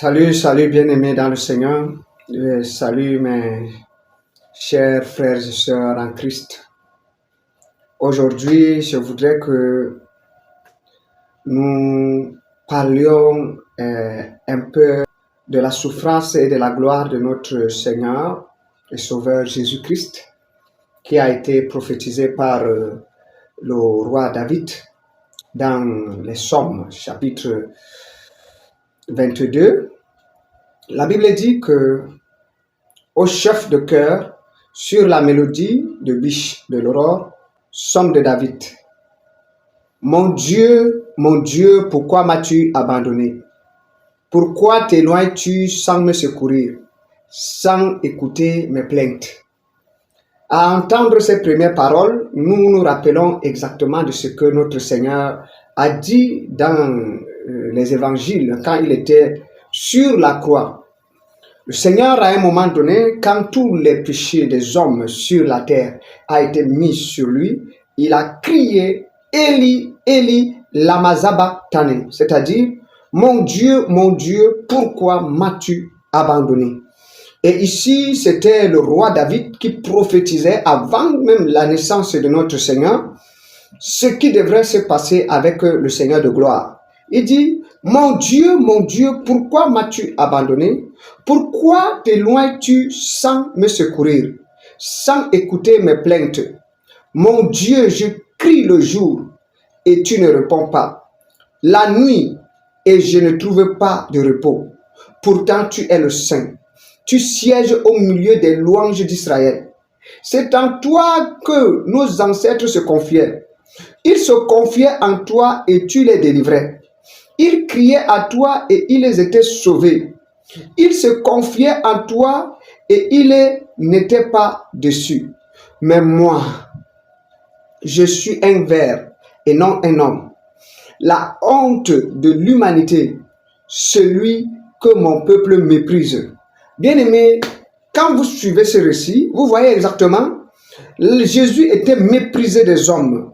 Salut bien-aimés dans le Seigneur. Salut mes chers frères et sœurs en Christ. Aujourd'hui, je voudrais que nous parlions un peu de la souffrance et de la gloire de notre Seigneur et Sauveur Jésus-Christ, qui a été prophétisé par le roi David dans les Psaumes, chapitre 22. La Bible dit que au chef de chœur, sur la mélodie de biche de l'aurore, Psaume de David. Mon Dieu, pourquoi m'as-tu abandonné? Pourquoi t'éloignes-tu sans me secourir, sans écouter mes plaintes? À entendre ces premières paroles, nous nous rappelons exactement de ce que notre Seigneur a dit dans les évangiles quand il était sur la croix. Le Seigneur, à un moment donné, quand tous les péchés des hommes sur la terre a été mis sur lui, il a crié « Eli, Eli, lama sabachthani », c'est-à-dire « mon Dieu, pourquoi m'as-tu abandonné ?» Et ici, c'était le roi David qui prophétisait avant même la naissance de notre Seigneur ce qui devrait se passer avec le Seigneur de gloire. Il dit « mon Dieu, pourquoi m'as-tu abandonné? Pourquoi t'éloignes-tu sans me secourir, sans écouter mes plaintes? Mon Dieu, je crie le jour et tu ne réponds pas. La nuit et je ne trouve pas de repos. Pourtant tu es le Saint. Tu sièges au milieu des louanges d'Israël. C'est en toi que nos ancêtres se confiaient. Ils se confiaient en toi et tu les délivrais. Ils criaient à toi et ils étaient sauvés. Ils se confiaient en toi et ils n'étaient pas déçus. Mais moi, je suis un ver et non un homme. La honte de l'humanité, celui que mon peuple méprise. Bien-aimés, quand vous suivez ce récit, vous voyez exactement, Jésus était méprisé des hommes.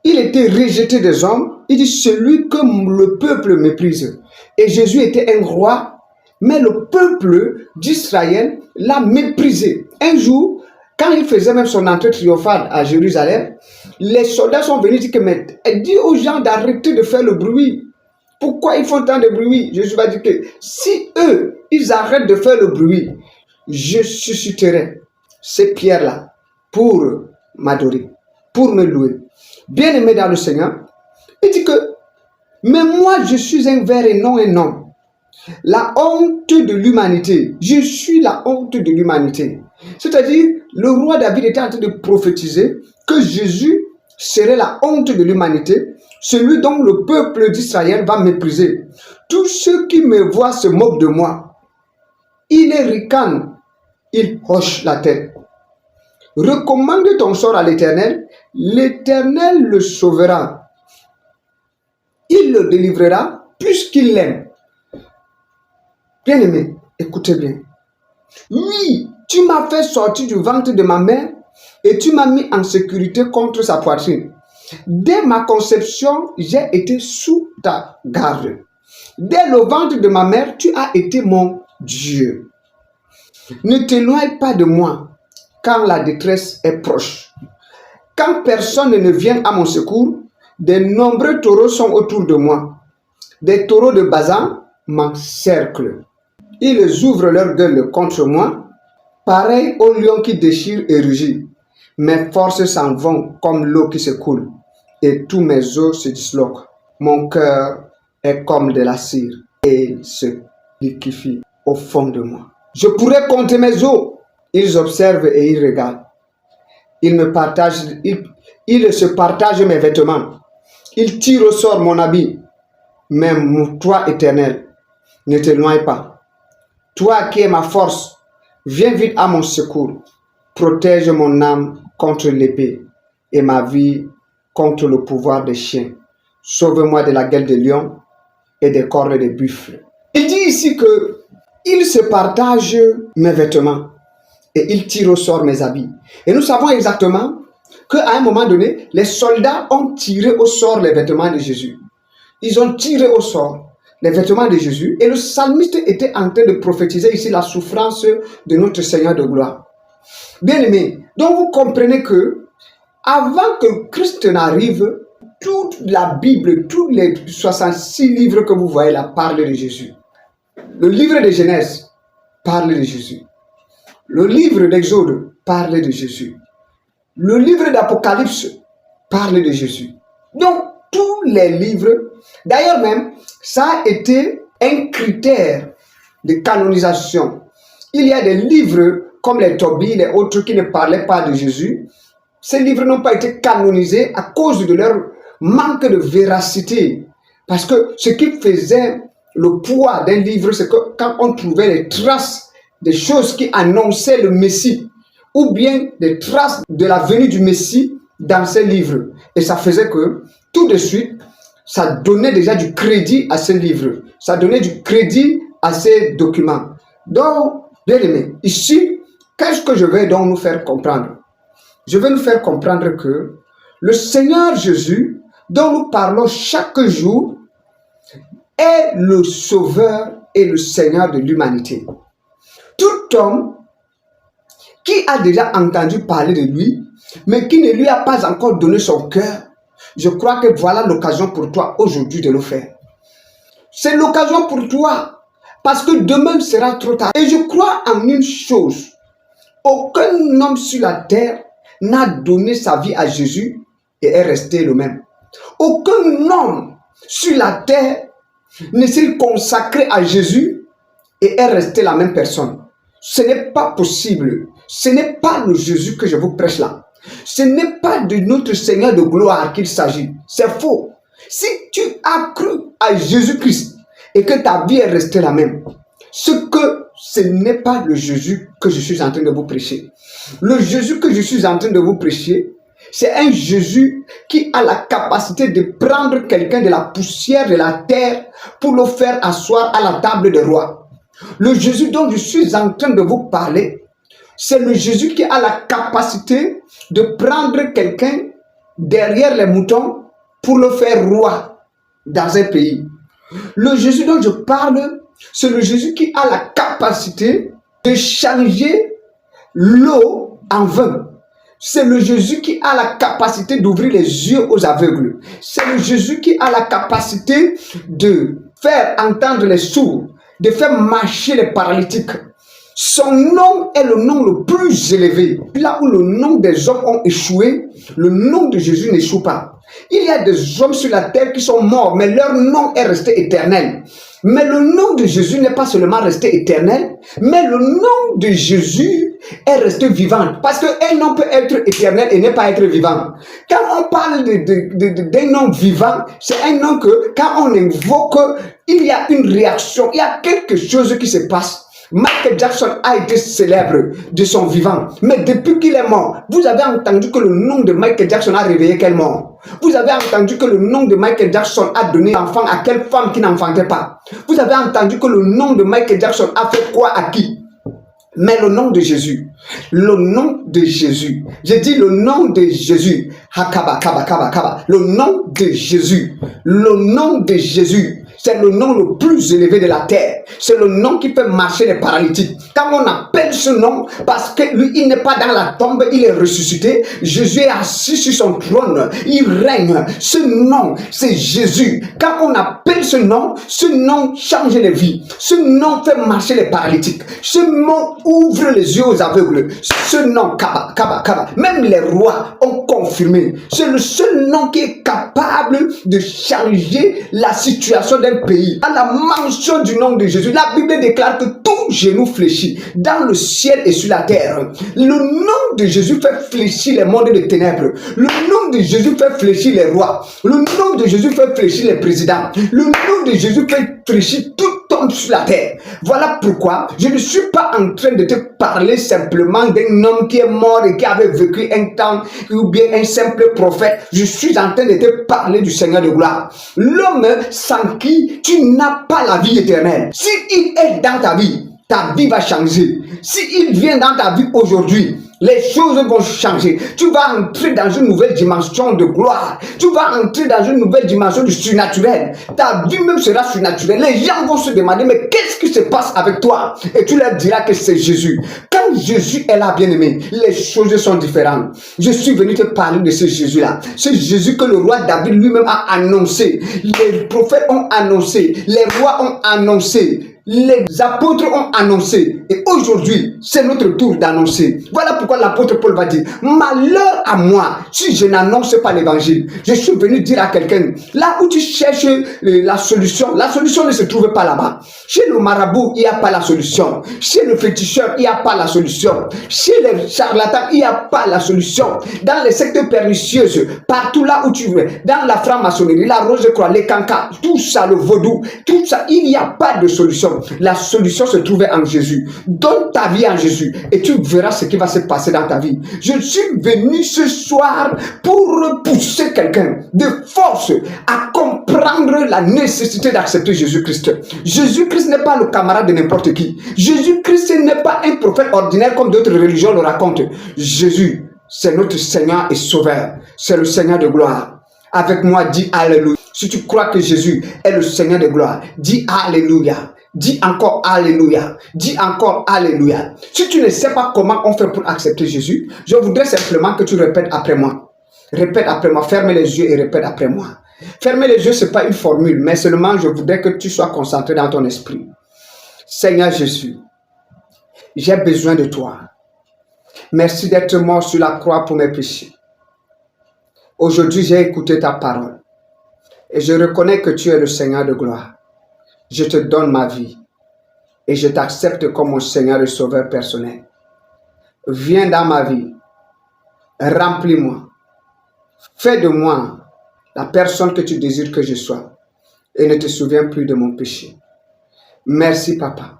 Il était rejeté des hommes. Il dit celui que le peuple méprise. Et Jésus était un roi, mais le peuple d'Israël l'a méprisé. Un jour, quand il faisait même son entrée triomphale à Jérusalem, les soldats sont venus dire que mais dis aux gens d'arrêter de faire le bruit. Pourquoi ils font tant de bruit? Jésus va dire que si eux, ils arrêtent de faire le bruit, je susciterai ces pierres-là pour m'adorer, pour me louer. Bien-aimé dans le Seigneur, il dit que, mais moi je suis un ver et non un homme. La honte de l'humanité, je suis la honte de l'humanité. C'est-à-dire, le roi David était en train de prophétiser que Jésus serait la honte de l'humanité, celui dont le peuple d'Israël va mépriser. Tous ceux qui me voient se moquent de moi. Il les ricane, il hoche la tête. Recommande ton sort à l'Éternel, l'Éternel le sauvera. Il le délivrera puisqu'il l'aime. Bien-aimé, écoutez bien. Oui, tu m'as fait sortir du ventre de ma mère et tu m'as mis en sécurité contre sa poitrine. Dès ma conception, j'ai été sous ta garde. Dès le ventre de ma mère, tu as été mon Dieu. Ne t'éloigne pas de moi quand la détresse est proche. Quand personne ne vient à mon secours, de nombreux taureaux sont autour de moi. Des taureaux de Bazan m'encerclent. Ils ouvrent leur gueule contre moi, pareil au lion qui déchire et rugit. Mes forces s'en vont comme l'eau qui se coule, et tous mes os se disloquent. Mon cœur est comme de la cire, et il se liquéfie au fond de moi. Je pourrais compter mes os. Ils observent et ils regardent. Ils se partagent mes vêtements. Ils tirent au sort mon habit. Même toi, Éternel, ne t'éloigne pas. Toi qui es ma force, viens vite à mon secours. Protège mon âme contre l'épée et ma vie contre le pouvoir des chiens. Sauve-moi de la gueule des lions et des cornes des buffles. Il dit ici que il se partage mes vêtements et il tire au sort mes habits. Et nous savons exactement qu'à un moment donné, les soldats ont tiré au sort les vêtements de Jésus. Ils ont tiré au sort. les vêtements de Jésus. Et le psalmiste était en train de prophétiser ici la souffrance de notre Seigneur de gloire. Bien-aimés, donc vous comprenez que avant que Christ n'arrive, toute la Bible, tous les 66 livres que vous voyez là parlent de Jésus. Le livre de Genèse parle de Jésus. Le livre d'Exode parle de Jésus. Le livre d'Apocalypse parle de Jésus. Donc, tous les livres, d'ailleurs même, ça a été un critère de canonisation. Il y a des livres comme les Tobit, les autres qui ne parlaient pas de Jésus. Ces livres n'ont pas été canonisés à cause de leur manque de véracité. Parce que ce qui faisait le poids d'un livre, c'est que quand on trouvait les traces des choses qui annonçaient le Messie, ou bien des traces de la venue du Messie dans ces livres. Et ça faisait que, tout de suite, ça donnait déjà du crédit à ces livres. Ça donnait du crédit à ces documents. Donc, bien aimé, ici, qu'est-ce que je vais donc nous faire comprendre? Je vais nous faire comprendre que le Seigneur Jésus, dont nous parlons chaque jour, est le Sauveur et le Seigneur de l'humanité. Tout homme qui a déjà entendu parler de lui, mais qui ne lui a pas encore donné son cœur, je crois que voilà l'occasion pour toi aujourd'hui de le faire. C'est l'occasion pour toi, parce que demain sera trop tard. Et je crois en une chose, aucun homme sur la terre n'a donné sa vie à Jésus et est resté le même. Aucun homme sur la terre ne s'est consacré à Jésus et est resté la même personne. Ce n'est pas possible. Ce n'est pas le Jésus que je vous prêche là. Ce n'est pas de notre Seigneur de gloire qu'il s'agit. C'est faux. Si tu as cru à Jésus-Christ et que ta vie est restée la même, ce n'est pas le Jésus que je suis en train de vous prêcher. Le Jésus que je suis en train de vous prêcher, c'est un Jésus qui a la capacité de prendre quelqu'un de la poussière de la terre pour le faire asseoir à la table des rois. Le Jésus dont je suis en train de vous parler, c'est le Jésus qui a la capacité de prendre quelqu'un derrière les moutons pour le faire roi dans un pays. Le Jésus dont je parle, c'est le Jésus qui a la capacité de changer l'eau en vin. C'est le Jésus qui a la capacité d'ouvrir les yeux aux aveugles. C'est le Jésus qui a la capacité de faire entendre les sourds, de faire marcher les paralytiques. Son nom est le nom le plus élevé. Là où le nom des hommes ont échoué, le nom de Jésus n'échoue pas. Il y a des hommes sur la terre qui sont morts, mais leur nom est resté éternel. Mais le nom de Jésus n'est pas seulement resté éternel, mais le nom de Jésus est resté vivant. Parce qu'un nom peut être éternel et ne pas être vivant. Quand on parle d'un nom vivant, c'est un nom que quand on invoque, il y a une réaction, il y a quelque chose qui se passe. Michael Jackson a été célèbre de son vivant. Mais depuis qu'il est mort, vous avez entendu que le nom de Michael Jackson a réveillé quel mort? Vous avez entendu que le nom de Michael Jackson a donné enfant à quelle femme qui n'enfantait pas? Vous avez entendu que le nom de Michael Jackson a fait quoi à qui? Mais le nom de Jésus, le nom de Jésus, j'ai dit le nom de Jésus, Hakaba, Kaba, Kaba, Kaba, le nom de Jésus, le nom de Jésus, c'est le nom le plus élevé de la terre. C'est le nom qui fait marcher les paralytiques. Quand on appelle ce nom, parce que lui, il n'est pas dans la tombe, il est ressuscité. Jésus est assis sur son trône. Il règne. Ce nom, c'est Jésus. Quand on appelle ce nom change les vies. Ce nom fait marcher les paralytiques. Ce nom ouvre les yeux aux aveugles. Ce nom, Kaba, Kaba, Kaba. Même les rois ont confirmé. C'est le seul nom qui est capable de changer la situation d'un pays. À la mention du nom de Jésus, la Bible déclare que tout genou fléchit dans le ciel et sur la terre. Le nom de Jésus fait fléchir les mondes de ténèbres. Le nom de Jésus fait fléchir les rois. Le nom de Jésus fait fléchir les présidents. Le nom de Jésus fait fléchir tout homme sur la terre. Voilà pourquoi je ne suis pas en train de te parler simplement d'un homme qui est mort et qui avait vécu un temps, ou bien un simple prophète. Je suis en train de te parler du Seigneur de gloire. L'homme sans qui tu n'as pas la vie éternelle. Si il est dans ta vie va changer. Si il vient dans ta vie aujourd'hui, Les choses vont changer. Tu vas entrer dans une nouvelle dimension de gloire. Tu vas entrer dans une nouvelle dimension du surnaturel. Ta vie même sera surnaturelle. Les gens vont se demander, mais qu'est-ce qui se passe avec toi? Et tu leur diras que c'est Jésus. Quand Jésus est là, bien-aimé, les choses sont différentes. Je suis venu te parler de ce Jésus-là. Ce Jésus que le roi David lui-même a annoncé. Les prophètes ont annoncé. Les rois ont annoncé. Les apôtres ont annoncé et aujourd'hui, c'est notre tour d'annoncer. Voilà pourquoi l'apôtre Paul va dire, malheur à moi si je n'annonce pas l'évangile. Je suis venu dire à quelqu'un, là où tu cherches la solution ne se trouve pas là-bas. Chez le marabout, il n'y a pas la solution. Chez le féticheur, il n'y a pas la solution. Chez les charlatans, il n'y a pas la solution. Dans les sectes pernicieuses, partout là où tu veux, dans la franc-maçonnerie, la rose-croix, les cancans, tout ça, le vaudou, tout ça, il n'y a pas de solution. La solution se trouvait en Jésus. Donne ta vie en Jésus et tu verras ce qui va se passer dans ta vie. Je suis venu ce soir pour repousser quelqu'un de force à comprendre la nécessité d'accepter Jésus-Christ. Jésus-Christ n'est pas le camarade de n'importe qui. Jésus-Christ n'est pas un prophète ordinaire comme d'autres religions le racontent. Jésus, c'est notre Seigneur et Sauveur. C'est le Seigneur de gloire. Avec moi, dis Alléluia. Si tu crois que Jésus est le Seigneur de gloire, dis Alléluia. Dis encore Alléluia. Dis encore Alléluia. Si tu ne sais pas comment on fait pour accepter Jésus, je voudrais simplement que tu répètes après moi. Répète après moi. Ferme les yeux et répète après moi. Fermer les yeux, ce n'est pas une formule, mais seulement je voudrais que tu sois concentré dans ton esprit. Seigneur Jésus, j'ai besoin de toi. Merci d'être mort sur la croix pour mes péchés. Aujourd'hui, j'ai écouté ta parole et je reconnais que tu es le Seigneur de gloire. Je te donne ma vie et je t'accepte comme mon Seigneur et Sauveur personnel. Viens dans ma vie, remplis-moi, fais de moi la personne que tu désires que je sois et ne te souviens plus de mon péché. Merci Papa,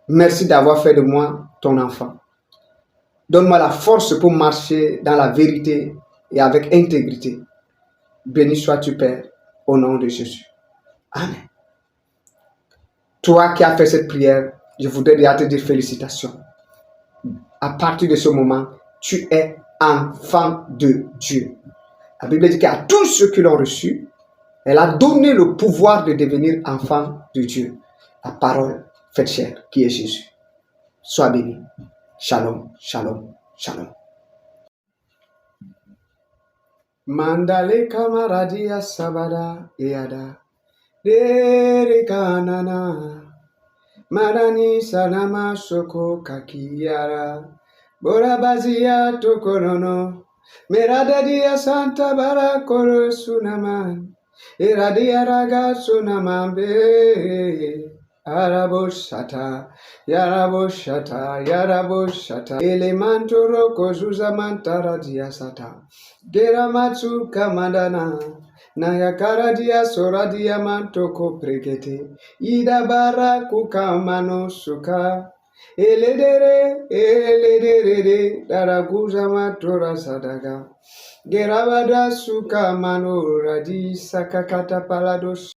merci d'avoir fait de moi ton enfant. Donne-moi la force pour marcher dans la vérité et avec intégrité. Béni sois-tu Père, au nom de Jésus. Amen. Toi qui as fait cette prière, je voudrais déjà te dire félicitations. À partir de ce moment, tu es enfant de Dieu. La Bible dit qu'à tous ceux qui l'ont reçu, elle a donné le pouvoir de devenir enfant de Dieu. La parole faite chair, qui est Jésus. Sois béni. Shalom, shalom, shalom. Mandale kamaradia sabada eada. Dere kanana. Marani sanama soko kakiyara. Borabazia tokonono. Meradadia santa barakoro sunaman. Iradia raga sunamambe. Araboshata, Yaraboshata, Yaraboshata, Elemantoro kozuza mantara diasata, Geramatsu kamadana, Nayakara dia soradia mantoko pregete, Ida bara kukamano suka, Eledere, Daraguza matora sadaga, Gerabada suka mano radi sakakata palados.